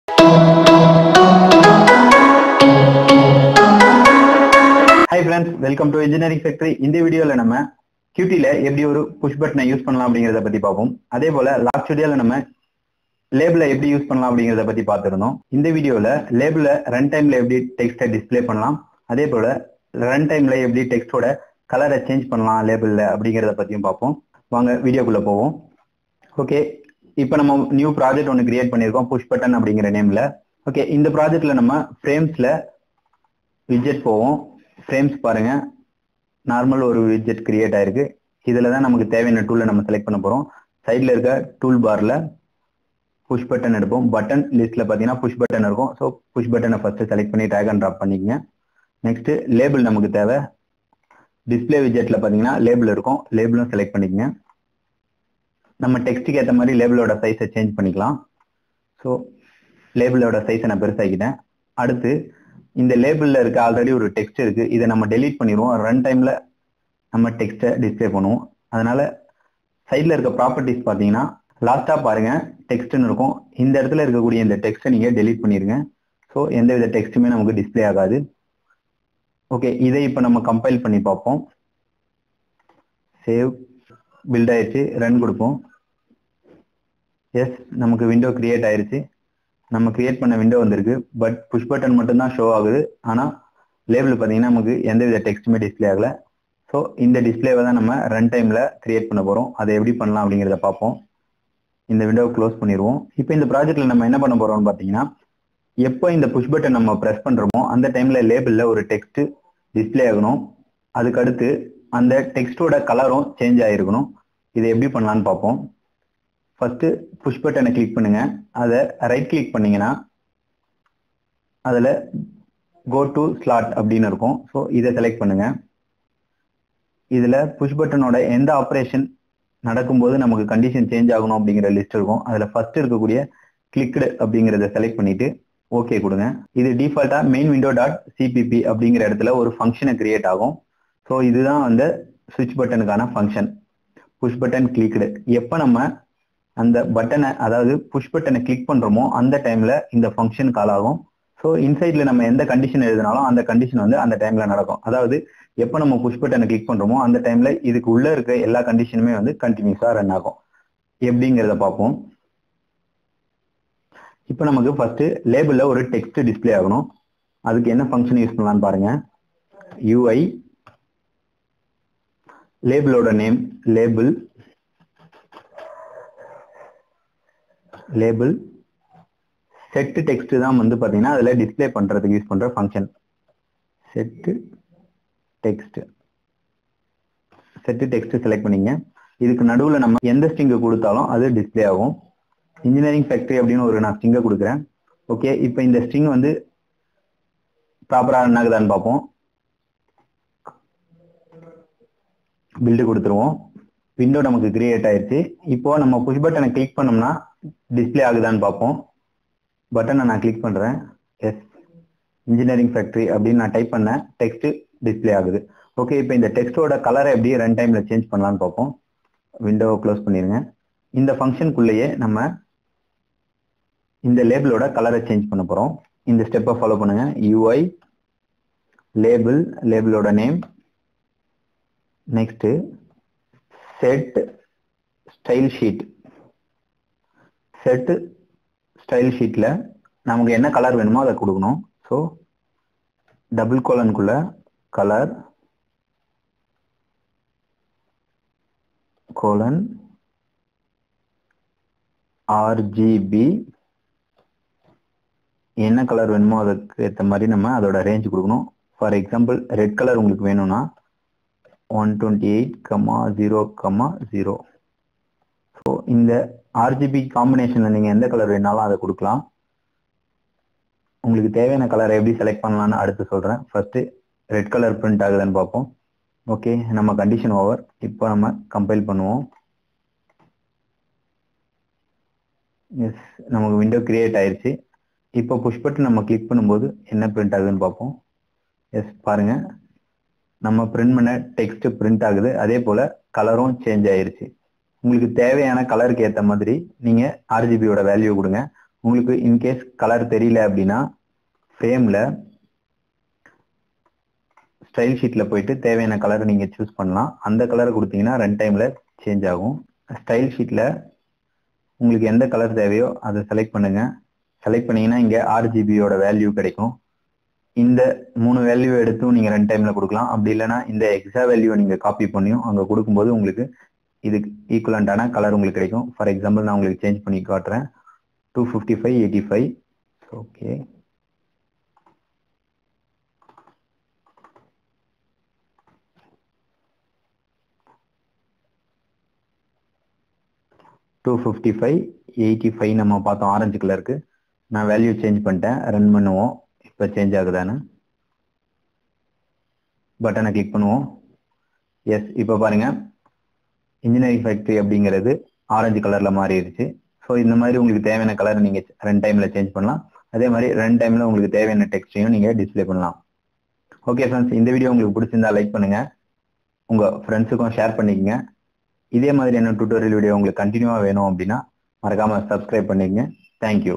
Hi friends, welcome to Engineering Factory. இந்த வீடியோல நம்ம Qtல எப்படி ஒரு புஷ் பட்டனை யூஸ் பண்ணலாம் அப்படிங்கறத பத்தி பார்ப்போம். அதே போல லாஸ்ட் வீடியோல நம்ம லேபிளை எப்படி யூஸ் பண்ணலாம் அப்படிங்கறத பத்தி பார்த்திருந்தோம். இந்த வீடியோல லேபிள ரன் டைம்ல எப்படி டெக்ஸ்டை டிஸ்ப்ளே பண்ணலாம், அதே போல ரன் டைம்ல எப்படி டெக்ஸ்டோட கலரை சேஞ்ச் பண்ணலாம் லேபிள்ல அப்படிங்கறத பத்தியும் பார்ப்போம். வாங்க வீடியோக்குள்ள போவோம். ஓகே, இப்போ நம்ம நியூ ப்ராஜெக்ட் ஒன்று கிரியேட் பண்ணியிருக்கோம் புஷ் பட்டன் அப்படிங்கிற நேம்ல. ஓகே, இந்த ப்ராஜெக்ட்ல நம்ம ஃப்ரேம்ஸ்ல விட்ஜெட் போவோம். ஃப்ரேம்ஸ் பாருங்க, நார்மல் ஒரு விட்ஜெட் கிரியேட் ஆயிருக்கு. இதுல தான் நமக்கு தேவையான டூலை நம்ம செலக்ட் பண்ண போறோம். சைட்ல இருக்க டூல் பார்ல புஷ் பட்டன் எடுப்போம். பட்டன் லிஸ்ட்ல பாத்தீங்கன்னா புஷ் பட்டன் இருக்கும். ஸோ புஷ் பட்டனை ஃபர்ஸ்ட் செலக்ட் பண்ணி ட்ராக் அண்ட் ட்ராப் பண்ணிக்கங்க. நெக்ஸ்ட் லேபிள் நமக்கு தேவை. டிஸ்பிளே விட்ஜெட்ல பாத்தீங்கன்னா லேபிள் இருக்கும், லேபிளும் செலக்ட் பண்ணிக்கங்க. நம்ம டெக்ஸ்ட்டுக்கு ஏற்ற மாதிரி லேபிளோட சைஸை சேஞ்ச் பண்ணிக்கலாம். ஸோ லேபிளோட சைஸை நான் பெருசாக்கிட்டேன். அடுத்து இந்த லேபிள்ல இருக்க ஆல்ரெடி ஒரு டெக்ஸ்ட் இருக்கு, இதை நம்ம டெலீட் பண்ணிடுவோம். ரன் டைம்ல நம்ம டெக்ஸ்ட்டை டிஸ்பிளே பண்ணுவோம். அதனால சைட்ல இருக்க ப்ராப்பர்ட்டிஸ் பார்த்தீங்கன்னா லாஸ்டா பாருங்க டெக்ஸ்ட்னு இருக்கும். இந்த இடத்துல இருக்கக்கூடிய இந்த டெக்ஸ்ட்டை நீங்க டெலீட் பண்ணிருங்க. ஸோ எந்த வித டெக்ஸ்ட்டுமே நமக்கு டிஸ்பிளே ஆகாது. ஓகே, இதை இப்போ நம்ம கம்பைல் பண்ணி பார்ப்போம். சேவ், பில்ட் ஆயிடுச்சு, ரன் கொடுப்போம். எஸ், நமக்கு விண்டோ கிரியேட் ஆயிருச்சு. நம்ம கிரியேட் பண்ண விண்டோ வந்திருக்கு. பட் புஷ் பட்டன் மட்டும் தான் ஷோ ஆகுது. ஆனால் லேபிள் பார்த்தீங்கன்னா நமக்கு எந்தவித டெக்ஸ்ட்டுமே டிஸ்பிளே ஆகல. ஸோ இந்த டிஸ்பிளேவை தான் நம்ம ரன் டைம்ல கிரியேட் பண்ண போறோம். அதை எப்படி பண்ணலாம் அப்படிங்கிறத பார்ப்போம். இந்த விண்டோவை க்ளோஸ் பண்ணிடுவோம். இப்போ இந்த ப்ராஜெக்ட்ல நம்ம என்ன பண்ண போறோம்னு பார்த்தீங்கன்னா, எப்போ இந்த புஷ் பட்டன் நம்ம ப்ரெஸ் பண்றோமோ அந்த டைம்ல லேபிள்ல ஒரு டெக்ஸ்ட் டிஸ்பிளே ஆகணும். அதுக்கு அடுத்து அந்த டெக்ஸ்டோட கலரும் சேஞ்ச் ஆயிருக்கணும். இதை எப்படி பண்ணலான்னு பார்ப்போம். ஃபர்ஸ்ட் புஷ் பட்டனை கிளிக் பண்ணுங்க. அதை ரைட் கிளிக் பண்ணீங்கன்னா அதுல கோ டு ஸ்லாட் அப்படின்னு இருக்கும். ஸோ இதை செலக்ட் பண்ணுங்க. இதுல புஷ் பட்டனோட எந்த ஆப்ரேஷன் நடக்கும்போது நமக்கு கண்டிஷன் சேஞ்ச் ஆகணும் அப்படிங்கிற லிஸ்ட் இருக்கும். அதுல ஃபர்ஸ்ட் இருக்கக்கூடிய கிளிக்டு அப்படிங்கிறத செலக்ட் பண்ணிட்டு ஓகே கொடுங்க. இது டிஃபால்ட்டா மெயின் விண்டோ டாட் சிபிபி அப்படிங்கிற இடத்துல ஒரு ஃபங்க்ஷனை கிரியேட் ஆகும். ஸோ இதுதான் வந்து சுவிட்ச் பட்டனுக்கான ஃபங்க்ஷன், புஷ் பட்டன் கிளிக்டு. எப்போ நம்ம அந்த பட்டனை, அதாவது புஷ் பட்டனை கிளிக் பண்றோமோ அந்த டைம்ல இந்த ஃபங்க்ஷன் கால் ஆகும். ஸோ இன்சைட்ல நம்ம எந்த கண்டிஷன் எழுதினாலும் அந்த கண்டிஷன் வந்து அந்த டைம்ல நடக்கும். அதாவது எப்போ நம்ம புஷ் பட்டனை கிளிக் பண்றோமோ அந்த டைம்ல இதுக்கு உள்ள இருக்க எல்லா கண்டிஷனுமே வந்து கண்டினியூஸா ரன் ஆகும். எப்படிங்கிறத பார்ப்போம். இப்போ நமக்கு ஃபர்ஸ்ட் லேபிள்ல ஒரு டெக்ஸ்ட் டிஸ்பிளே ஆகணும். அதுக்கு என்ன ஃபங்க்ஷன் யூஸ் பண்ணலாம்னு பாருங்க. யூஐ லேபிளோட name label label set text தான் வந்து பாத்தீங்கன்னா அதுல டிஸ்பிளே பண்றதுக்கு யூஸ் பண்ற ஃபங்க்ஷன். செட் டெக்ஸ்ட் செலக்ட் பண்ணீங்க. இதுக்கு நடுவுல நம்ம எந்த ஸ்ட்ரிங் கொடுத்தாலும் அது டிஸ்பிளே ஆகும். இன்ஜினியரிங் ஃபேக்டரி அப்படின்னு ஒரு நான் ஸ்ட்ரிங்கை கொடுக்குறேன். ஓகே, இப்போ இந்த ஸ்ட்ரிங் வந்து ப்ராப்பரா ரன் ஆகுதான்னு பார்ப்போம். பில்டு கொடுத்துருவோம். விண்டோ நமக்கு கிரியேட் ஆயிடுச்சு. இப்போ நம்ம புஷ் பட்டனை கிளிக் பண்ணோம்னா டிஸ்பிளே ஆகுதான்னு பார்ப்போம். பட்டனை நான் கிளிக் பண்றேன். எஸ், இன்ஜினியரிங் ஃபேக்டரி அப்படின்னு நான் டைப் பண்ண டெக்ஸ்ட் டிஸ்பிளே ஆகுது. ஓகே, இப்போ இந்த டெக்ஸ்டோட கலரை எப்படி ரன் டைம்ல சேஞ்ச் பண்ணலாம்னு பார்ப்போம். விண்டோவை க்ளோஸ் பண்ணிருங்க. இந்த ஃபங்க்ஷனுக்குள்ளேயே நம்ம இந்த லேபிளோட கலரை சேஞ்ச் பண்ண போறோம். இந்த ஸ்டெப்பை ஃபாலோ பண்ணுங்க. யூஐ லேபிளோட நேம், நெக்ஸ்ட் செட் ஸ்டைல் ஷீட்ல நமக்கு என்ன கலர் வேணுமோ அதை கொடுக்கணும். ஸோ டபுள் கோலனுக்குள்ள கலர் கோலன் ஆர்ஜிபி, என்ன கலர் வேணுமோ அதுக்கு ஏற்ற மாதிரி நம்ம அதோட ரேஞ்ச் கொடுக்கணும். ஃபார் எக்ஸாம்பிள் ரெட் கலர் உங்களுக்கு வேணும்னா 128,0,0. ஸோ இந்த ஆர்ஜிபி காம்பினேஷன்ல நீங்க எந்த கலர் வேணாலும் அதை கொடுக்கலாம். உங்களுக்கு தேவையான கலரை எப்படி செலக்ட் பண்ணலாம்னு அடுத்து சொல்றேன். ஃபர்ஸ்ட் ரெட் கலர் பிரிண்ட் ஆகுதுன்னு பார்ப்போம். ஓகே, நம்ம கண்டிஷன் ஓவர். இப்போ நம்ம கம்பைல் பண்ணுவோம். எஸ், நமக்கு விண்டோ கிரியேட் ஆயிருச்சு. இப்போ புஷ் பட்டன் நம்ம கிளிக் பண்ணும்போது என்ன பிரிண்ட் ஆகுதுன்னு பார்ப்போம். எஸ், பாருங்க நம்ம பிரிண்ட் பண்ண டெக்ஸ்ட் பிரிண்ட் ஆகுது. அதே போல கலரும் சேஞ்ச் ஆயிருச்சு. உங்களுக்கு தேவையான கலருக்கு ஏற்ற மாதிரி நீங்க ஆர்ஜிபியோட வேல்யூ கொடுங்க. உங்களுக்கு இன்கேஸ் கலர் தெரியல அப்படின்னா ஃப்ரேம்ல ஸ்டைல் ஷீட்ல போயிட்டு தேவையான கலரை நீங்க சூஸ் பண்ணலாம். அந்த கலரை கொடுத்தீங்கன்னா ரன் டைம்ல சேஞ்ச் ஆகும். ஸ்டைல் ஷீட்ல உங்களுக்கு எந்த கலர் தேவையோ அதை செலக்ட் பண்ணுங்க. செலக்ட் பண்ணீங்கன்னா இங்க RGBயோட வேல்யூ கிடைக்கும். இந்த 3 வேல்யூ எடுத்தும் நீங்க ரன் டைம்ல கொடுக்கலாம். அப்படி இல்லைன்னா இந்த எக்ஸா வேல்யூ நீங்க காப்பி பண்ணியும் அங்க கொடுக்கும்போது உங்களுக்கு இதுக்கு ஈக்குவலண்டான கலர் உங்களுக்கு கிடைக்கும். ஃபார் எக்ஸாம்பிள் நான் உங்களுக்கு சேஞ்ச் பண்ணி காட்டுறேன். 255 85. ஓகே, நம்ம பார்த்தோம் ஆரஞ்சு கலருக்கு. நான் வேல்யூ சேஞ்ச் பண்ணிட்டேன். ரன் பண்ணுவோம். இப்ப சேஞ்ச் ஆகுதானு பட்டனை கிளிக் பண்ணுவோம். எஸ், இப்ப பாருங்க இன்ஜினியரிங் ஃபேக்டரி அப்படிங்கிறது ஆரஞ்சு கலர்ல மாறிடுச்சு. ஸோ இந்த மாதிரி உங்களுக்கு தேவையான கலர் நீங்க ரன் டைம்ல சேஞ்ச் பண்ணலாம். அதே மாதிரி ரன் டைம்ல உங்களுக்கு தேவையான டெக்ஸ்டையும் நீங்க டிஸ்பிளே பண்ணலாம். ஓகே ஃப்ரெண்ட்ஸ், இந்த வீடியோ உங்களுக்கு பிடிச்சிருந்தா லைக் பண்ணுங்க, உங்க ஃப்ரெண்ட்ஸுக்கும் ஷேர் பண்ணிக்கங்க. இதே மாதிரியான டியூட்டோரியல் வீடியோ உங்களுக்கு கண்டினியூவா வேணும் அப்படின்னா மறக்காம சப்ஸ்கிரைப் பண்ணிக்கங்க. தேங்க்யூ.